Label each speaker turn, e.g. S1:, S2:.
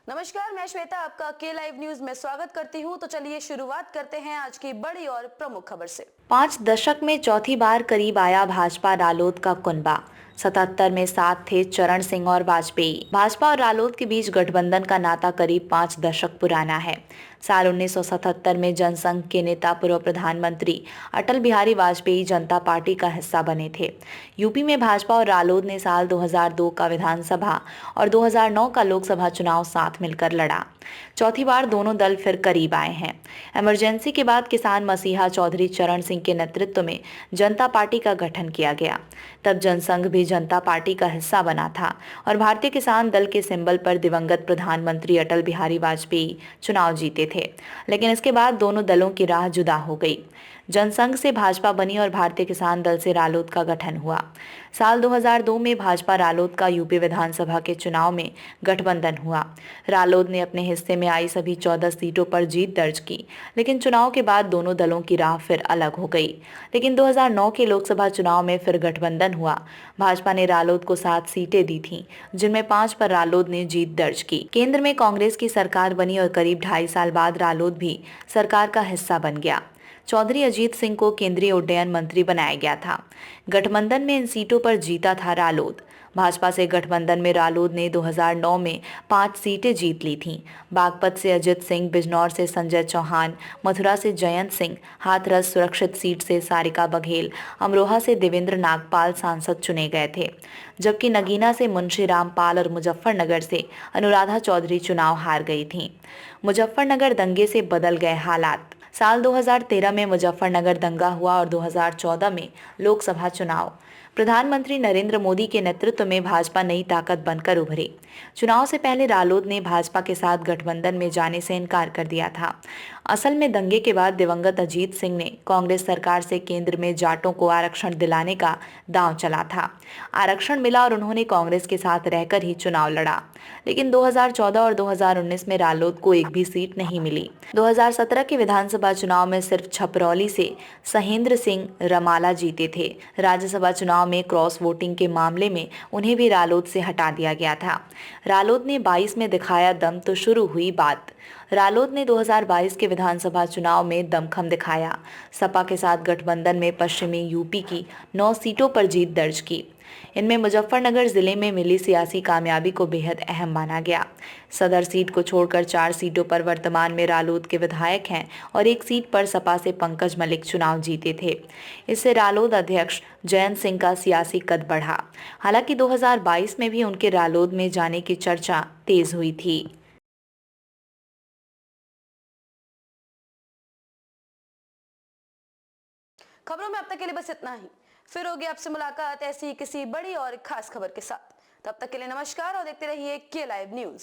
S1: नमस्कार, मैं श्वेता आपका के लाइव न्यूज में स्वागत करती हूं। तो चलिए शुरुआत करते हैं आज की बड़ी और प्रमुख खबर से।
S2: 5 दशक में चौथी बार करीब आया भाजपा रालोद का कुनबा। 77 में साथ थे चरण सिंह और वाजपेयी। भाजपा और रालोद के बीच गठबंधन का नाता करीब 5 दशक पुराना है। साल 1977 में जनसंघ के नेता पूर्व प्रधानमंत्री अटल बिहारी वाजपेयी जनता पार्टी का हिस्सा बने थे। यूपी में भाजपा और रालोद ने साल 2002 का विधानसभा और 2009 का लोकसभा चुनाव साथ मिलकर लड़ा। चौथी बार दोनों दल फिर करीब आए हैं। इमरजेंसी के बाद किसान मसीहा चौधरी चरण सिंह के नेतृत्व में जनता पार्टी का गठन किया गया। तब जनसंघ भी जनता पार्टी का हिस्सा बना था और भारतीय किसान दल के सिंबल पर दिवंगत प्रधानमंत्री अटल बिहारी वाजपेयी चुनाव जीते थे। लेकिन इसके बाद दोनों दलों की राह जुदा हो गई। जनसंघ से भाजपा बनी और भारतीय किसान दल से रालोद का गठन हुआ। साल 2002 में भाजपा रालोद का यूपी विधानसभा के चुनाव में गठबंधन हुआ। रालोद ने अपने हिस्से में आई सभी 14 सीटों पर जीत दर्ज की, लेकिन चुनाव के बाद दोनों दलों की राह फिर अलग हो गई। लेकिन 2009 के लोकसभा चुनाव में फिर गठबंधन हुआ। भाजपा ने रालोद को 7 सीटें दी थीं, जिनमें 5 पर रालोद ने जीत दर्ज की। केंद्र में कांग्रेस की सरकार बनी और करीब 2.5 साल बाद रालोद भी सरकार का हिस्सा बन गया। चौधरी अजीत सिंह को केंद्रीय उड्डयन मंत्री बनाया गया था। गठबंधन में इन सीटों पर जीता था रालोद। भाजपा से गठबंधन में रालोद ने 2009 में 5 सीटें जीत ली थीं। बागपत से अजित सिंह, बिजनौर से संजय चौहान, मथुरा से जयंत सिंह, हाथरस सुरक्षित सीट से सारिका बघेल, अमरोहा से देवेंद्र नागपाल सांसद चुने गए थे, जबकि नगीना से मुंशी रामपाल और मुजफ्फरनगर से अनुराधा चौधरी चुनाव हार गई थीं। मुजफ्फरनगर दंगे से बदल गए हालात। साल 2013 में मुजफ्फरनगर दंगा हुआ और 2014 में लोकसभा चुनाव। प्रधानमंत्री नरेंद्र मोदी के नेतृत्व में भाजपा नई ताकत बनकर उभरी। चुनाव से पहले रालोद ने भाजपा के साथ गठबंधन में जाने से इनकार कर दिया था। असल में दंगे के बाद दिवंगत अजीत सिंह ने कांग्रेस सरकार से केंद्र में जाटों को आरक्षण दिलाने का दांव चला था। आरक्षण मिला और उन्होंने कांग्रेस के साथ रहकर ही चुनाव लड़ा। लेकिन 2014 और 2019 में रालोद को एक भी सीट नहीं मिली। 2017 के विधानसभा चुनाव में सिर्फ छपरौली से सहेंद्र सिंह रमाला जीते थे। राज्यसभा चुनाव में क्रॉस वोटिंग के मामले में उन्हें भी रालोद से हटा दिया गया था। रालोद ने 22 में दिखाया दम तो शुरू हुई बात। रालोद ने 2022 के विधानसभा चुनाव में दमखम दिखाया। सपा के साथ गठबंधन में पश्चिमी यूपी की 9 सीटों पर जीत दर्ज की। इनमें मुजफ्फरनगर जिले में मिली सियासी कामयाबी को बेहद अहम माना गया। सदर सीट को छोड़कर 4 सीटों पर वर्तमान में रालोद के विधायक हैं और 1 सीट पर सपा से पंकज मलिक चुनाव जीते थे। इससे रालोद अध्यक्ष जयंत सिंह का सियासी कद बढ़ा। हालांकि 2022 में भी उनके रालोद में जाने की चर्चा तेज हुई थी।
S1: खबरों में अब तक के लिए बस इतना ही। फिर होगी आपसे मुलाकात ऐसी किसी बड़ी और खास खबर के साथ। तब तक के लिए नमस्कार और देखते रहिए के लाइव न्यूज।